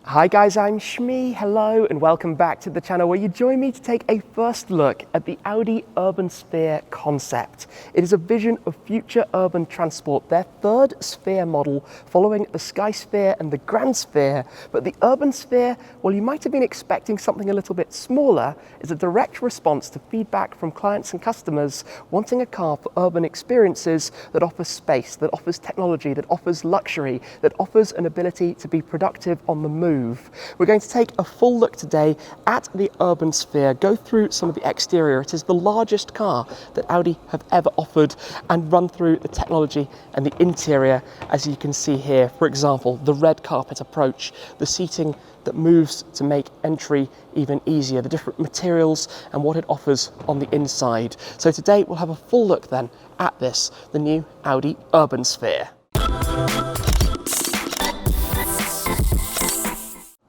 Hi guys, I'm Shmee, hello and welcome back to the channel where you join me to take a first look at the Audi Urbansphere concept. It is a vision of future urban transport, their third sphere model following the skysphere and the grandsphere, but the Urbansphere, well, you might have been expecting something a little bit smaller, is a direct response to feedback from clients and customers wanting a car for urban experiences that offers space, that offers technology, that offers luxury, that offers an ability to be productive on the move. We're going to take a full look today at the Urbansphere, go through some of the exterior. It is the largest car that Audi have ever offered, and run through the technology and the interior, as you can see here. For example, the red carpet approach, the seating that moves to make entry even easier, the different materials and what it offers on the inside. So today we'll have a full look then at this, the new Audi Urbansphere.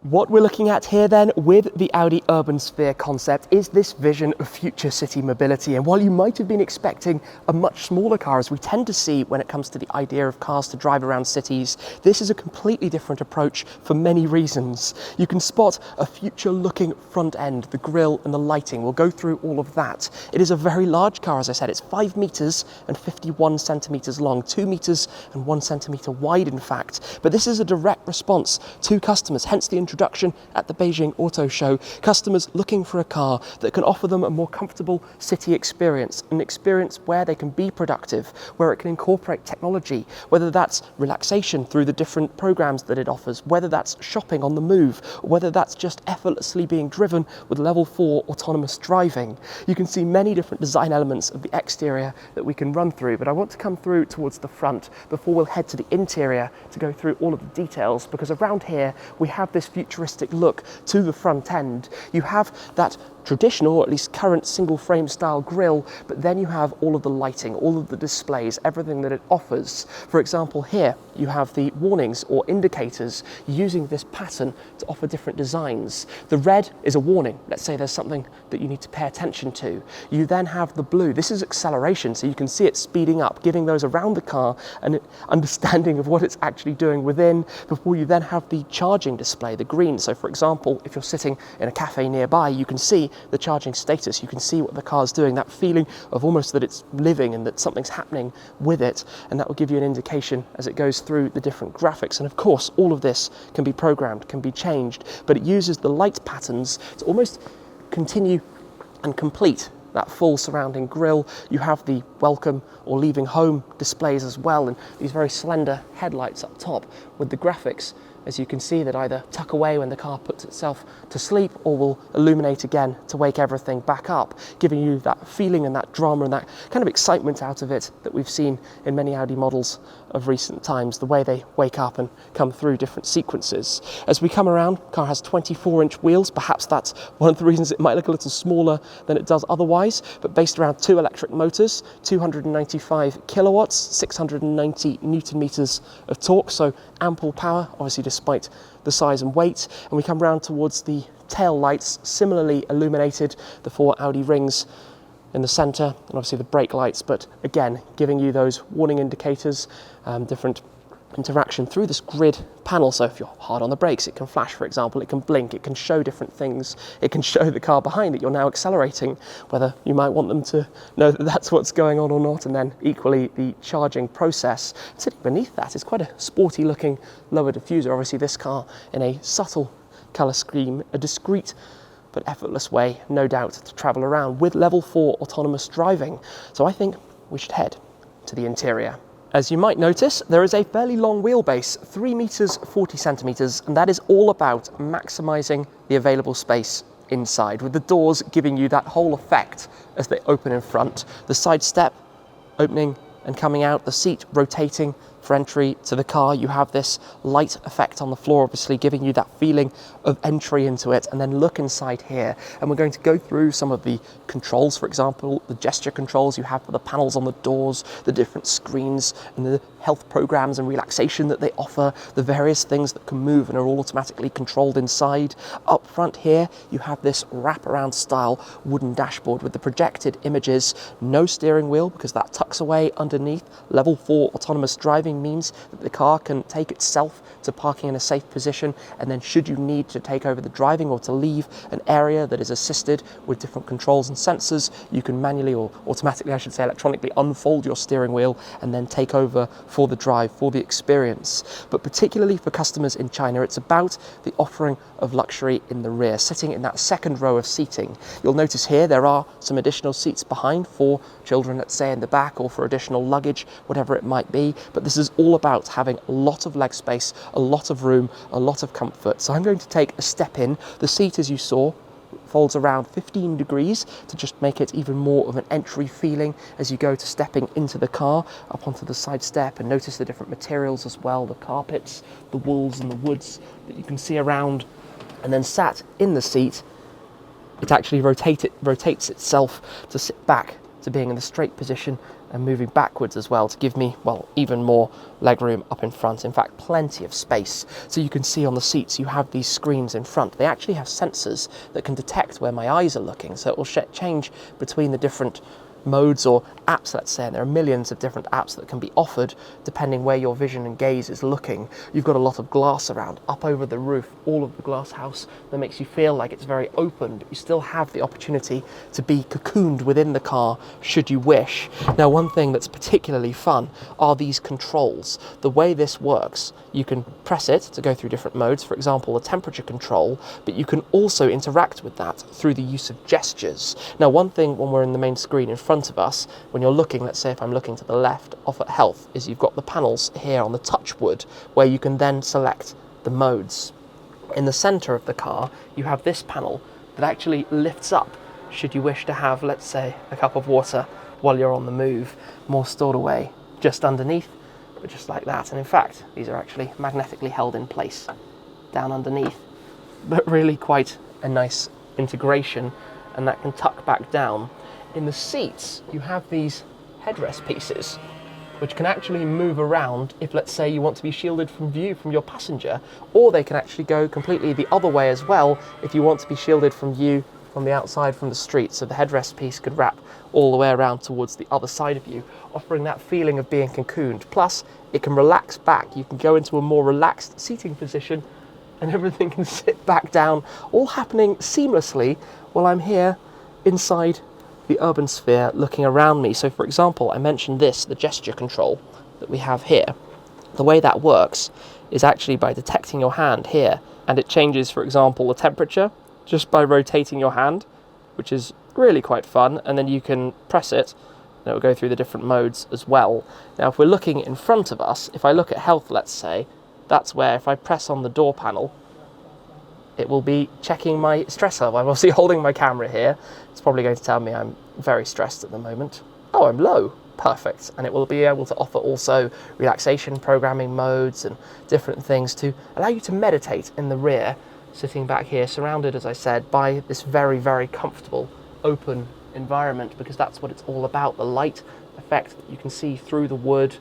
What we're looking at here then with the Audi Urbansphere concept is this vision of future city mobility. And while you might have been expecting a much smaller car, as we tend to see when it comes to the idea of cars to drive around cities, this is a completely different approach for many reasons. You can spot a future looking front end, the grille and the lighting. We'll go through all of that. It is a very large car, as I said. It's 5 meters and 51 centimeters long, 2 meters and 1 centimeter wide in fact. But this is a direct response to customers, hence the introduction at the Beijing Auto Show. Customers looking for a car that can offer them a more comfortable city experience, an experience where they can be productive, where it can incorporate technology, whether that's relaxation through the different programs that it offers, whether that's shopping on the move, whether that's just effortlessly being driven with level 4 autonomous driving. You can see many different design elements of the exterior that we can run through, but I want to come through towards the front before we'll head to the interior to go through all of the details, because around here we have this futuristic look to the front end. You have that traditional, or at least current, single frame style grille, but then you have all of the lighting, all of the displays, everything that it offers. For example, here you have the warnings or indicators using this pattern to offer different designs. The red is a warning. Let's say there's something that you need to pay attention to. You then have the blue. This is acceleration, so you can see it speeding up, giving those around the car an understanding of what it's actually doing within, before you then have the charging display, the green. So for example, if you're sitting in a cafe nearby, you can see the charging status, you can see what the car's doing, that feeling of almost that it's living and that something's happening with it, and that will give you an indication as it goes through the different graphics. And of course, all of this can be programmed, can be changed, but it uses the light patterns to almost continue and complete that full surrounding grille. You have the welcome or leaving home displays as well, and these very slender headlights up top with the graphics, as you can see, that either tuck away when the car puts itself to sleep or will illuminate again to wake everything back up, giving you that feeling and that drama and that kind of excitement out of it that we've seen in many Audi models of recent times, the way they wake up and come through different sequences. As we come around, the car has 24-inch wheels. Perhaps that's one of the reasons it might look a little smaller than it does otherwise, but based around 2 electric motors, 295 kilowatts, 690 newton meters of torque, so ample power, obviously despite the size and weight. And we come round towards the tail lights, similarly illuminated, the 4 Audi rings in the centre, and obviously the brake lights, but again giving you those warning indicators, different interaction through this grid panel. So if you're hard on the brakes, it can flash, for example, it can blink, it can show different things, it can show the car behind that you're now accelerating, whether you might want them to know that that's what's going on or not. And then equally the charging process. Sitting beneath that is quite a sporty looking lower diffuser. Obviously this car in a subtle colour scheme, a discreet but effortless way, no doubt, to travel around with level 4 autonomous driving. So I think we should head to the interior. As you might notice, there is a fairly long wheelbase, 3 meters 40 centimeters, and that is all about maximizing the available space inside, with the doors giving you that whole effect as they open in front, the side step opening and coming out, the seat rotating for entry to the car. You have this light effect on the floor, obviously giving you that feeling of entry into it. And then look inside here, and we're going to go through some of the controls. For example, the gesture controls you have for the panels on the doors, the different screens and the health programs and relaxation that they offer, the various things that can move and are all automatically controlled inside. Up front here, you have this wraparound style wooden dashboard with the projected images, no steering wheel because that tucks away underneath, level 4 autonomous driving parking means that the car can take itself to parking in a safe position, and then should you need to take over the driving or to leave an area that is assisted with different controls and sensors, you can manually, or automatically I should say, electronically unfold your steering wheel and then take over for the drive, for the experience. But particularly for customers in China, it's about the offering of luxury in the rear, sitting in that second row of seating. You'll notice here there are some additional seats behind for children, let's say, in the back, or for additional luggage, whatever it might be. But this is all about having a lot of leg space, a lot of room, a lot of comfort. So I'm going to take a step in. The seat, as you saw, folds around 15 degrees to just make it even more of an entry feeling as you go to stepping into the car, up onto the side step, and notice the different materials as well, the carpets, the wools and the woods that you can see around. And then sat in the seat, it actually rotates itself to sit back to being in the straight position and moving backwards as well to give me, well, even more legroom up in front. In fact, plenty of space. So you can see on the seats you have these screens in front. They actually have sensors that can detect where my eyes are looking, so it will change between the different modes or apps, let's say, and there are millions of different apps that can be offered depending where your vision and gaze is looking. You've got a lot of glass around, up over the roof, all of the glass house that makes you feel like it's very open, but you still have the opportunity to be cocooned within the car should you wish. Now, one thing that's particularly fun are these controls. The way this works, you can press it to go through different modes, for example, the temperature control, but you can also interact with that through the use of gestures. Now, one thing when we're in the main screen in front of us, when you're looking, let's say if I'm looking to the left off at health, is you've got the panels here on the touchwood where you can then select the modes. In the center of the car, you have this panel that actually lifts up should you wish to have, let's say, a cup of water while you're on the move, more stored away just underneath, but just like that. And in fact, these are actually magnetically held in place down underneath, but really quite a nice integration, and that can tuck back down. In the seats, you have these headrest pieces which can actually move around if, let's say, you want to be shielded from view from your passenger, or they can actually go completely the other way as well if you want to be shielded from view from the outside, from the street. So the headrest piece could wrap all the way around towards the other side of you, offering that feeling of being cocooned. Plus, it can relax back. You can go into a more relaxed seating position and everything can sit back down, all happening seamlessly while I'm here inside the Urbansphere looking around me. So for example, I mentioned this, the gesture control that we have here. The way that works is actually by detecting your hand here, and it changes, for example, the temperature just by rotating your hand, which is really quite fun, and then you can press it and it will go through the different modes as well. Now if we're looking in front of us, if I look at health, let's say, that's where if I press on the door panel, it will be checking my stress level. I'm obviously holding my camera here. It's probably going to tell me I'm very stressed at the moment. Oh, I'm low. Perfect. And it will be able to offer also relaxation programming modes and different things to allow you to meditate in the rear, sitting back here, surrounded, as I said, by this very, very comfortable open environment, because that's what it's all about. The light effect that you can see through the wood,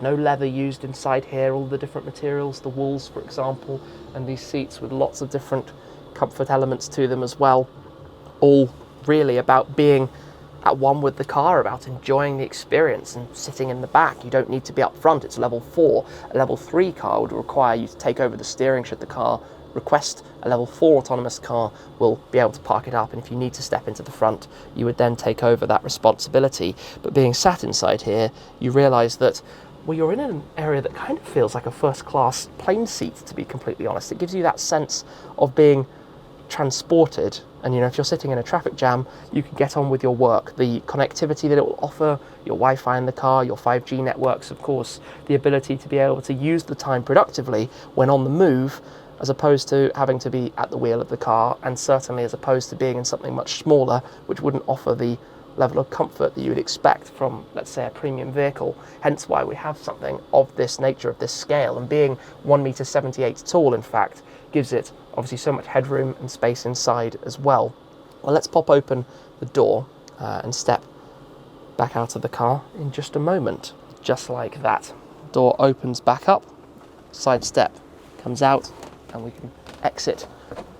no leather used inside here, all the different materials, the walls, for example, and these seats with lots of different comfort elements to them as well. All really about being at one with the car, about enjoying the experience and sitting in the back. You don't need to be up front. It's level 4. A level 3 car would require you to take over the steering should the car request. A level 4 autonomous car will be able to park it up, and if you need to step into the front, you would then take over that responsibility. But being sat inside here, you realise that, well, you're in an area that kind of feels like a first-class plane seat, to be completely honest. It gives you that sense of being transported, and if you're sitting in a traffic jam, you can get on with your work. The connectivity that it will offer, your Wi-Fi in the car, your 5G networks, of course, the ability to be able to use the time productively when on the move, as opposed to having to be at the wheel of the car, and certainly as opposed to being in something much smaller, which wouldn't offer the level of comfort that you would expect from, let's say, a premium vehicle. Hence why we have something of this nature, of this scale, and being 1.78 meters tall, in fact, gives it obviously so much headroom and space inside as well. Well, let's pop open the door and step back out of the car in just a moment. Just like that. Door opens back up, side step comes out, and we can exit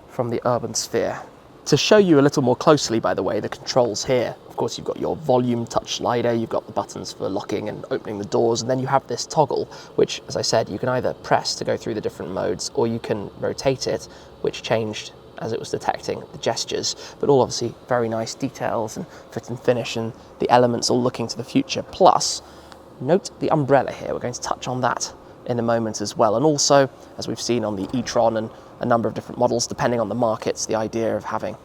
from the Urbansphere. To show you a little more closely, by the way, the controls here. Of course, you've got your volume touch slider, you've got the buttons for locking and opening the doors, and then you have this toggle, which, as I said, you can either press to go through the different modes, or you can rotate it, which changed as it was detecting the gestures, but all obviously very nice details and fit and finish, and the elements all looking to the future. Plus, note the umbrella here. We're going to touch on that in a moment as well. And also, as we've seen on the e-tron and a number of different models, depending on the markets, the idea of having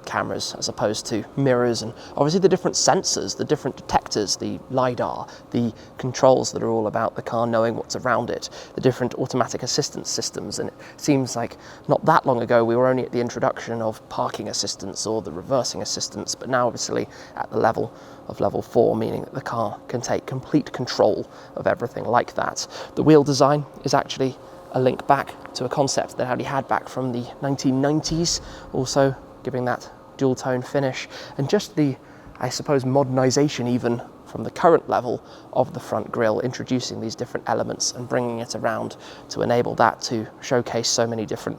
cameras as opposed to mirrors, and obviously the different sensors, the different detectors, the LiDAR, the controls that are all about the car knowing what's around it, the different automatic assistance systems. And it seems like not that long ago we were only at the introduction of parking assistance or the reversing assistance, but now obviously at the level of level 4, meaning that the car can take complete control of everything like that. The wheel design is actually a link back to a concept that Audi had back from the 1990s, also giving that dual tone finish, and just the, I suppose, modernization even from the current level of the front grille, introducing these different elements and bringing it around to enable that to showcase so many different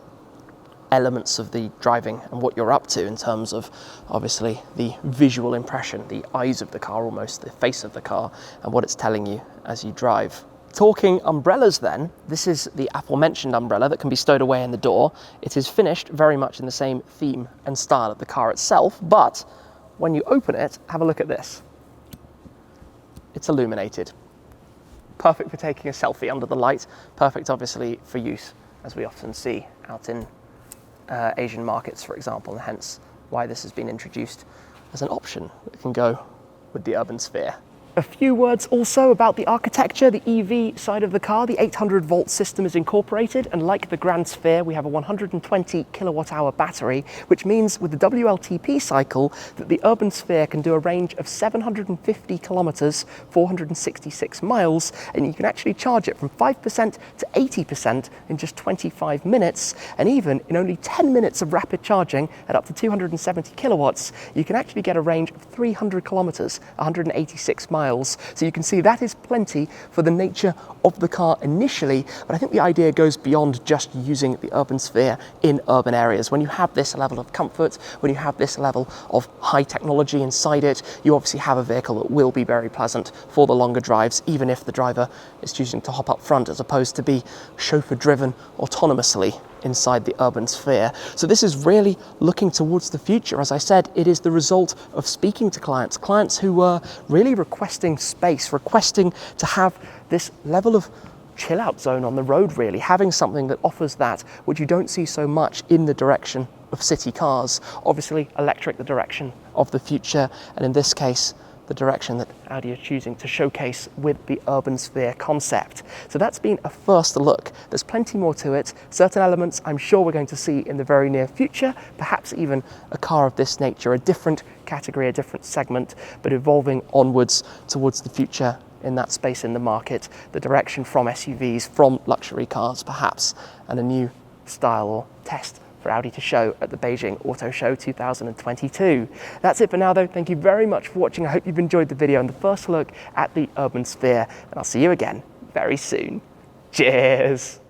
elements of the driving and what you're up to in terms of obviously the visual impression, the eyes of the car, almost the face of the car, and what it's telling you as you drive. Talking umbrellas then, this is the aforementioned umbrella that can be stowed away in the door. It is finished very much in the same theme and style of the car itself, but when you open it, have a look at this. It's illuminated. Perfect for taking a selfie under the light, perfect obviously for use, as we often see out in Asian markets, for example, and hence why this has been introduced as an option that can go with the Urbansphere. A few words also about the architecture. The EV side of the car, the 800-volt system is incorporated, and like the grandsphere, we have a 120 kilowatt-hour battery, which means with the WLTP cycle that the Urbansphere can do a range of 750 kilometers, 466 miles, and you can actually charge it from 5% to 80% in just 25 minutes, and even in only 10 minutes of rapid charging at up to 270 kilowatts, you can actually get a range of 300 kilometers, 186 miles. So you can see that is plenty for the nature of the car initially, but I think the idea goes beyond just using the Urbansphere in urban areas. When you have this level of comfort, when you have this level of high technology inside it, you obviously have a vehicle that will be very pleasant for the longer drives, even if the driver is choosing to hop up front as opposed to be chauffeur driven autonomously inside the Urbansphere. So this is really looking towards the future. As I said, it is the result of speaking to clients who were really requesting space, requesting to have this level of chill out zone on the road, really having something that offers that, which you don't see so much in the direction of city cars. Obviously electric, the direction of the future, and in this case the direction that Audi are choosing to showcase with the Urbansphere concept. So that's been a first look. There's plenty more to it. Certain elements I'm sure we're going to see in the very near future, perhaps even a car of this nature, a different category, a different segment, but evolving onwards towards the future in that space in the market, the direction from SUVs, from luxury cars perhaps, and a new style or test for Audi to show at the Beijing Auto Show 2022. That's it for now though. Thank you very much for watching. I hope you've enjoyed the video and the first look at the Urbansphere, and I'll see you again very soon. Cheers.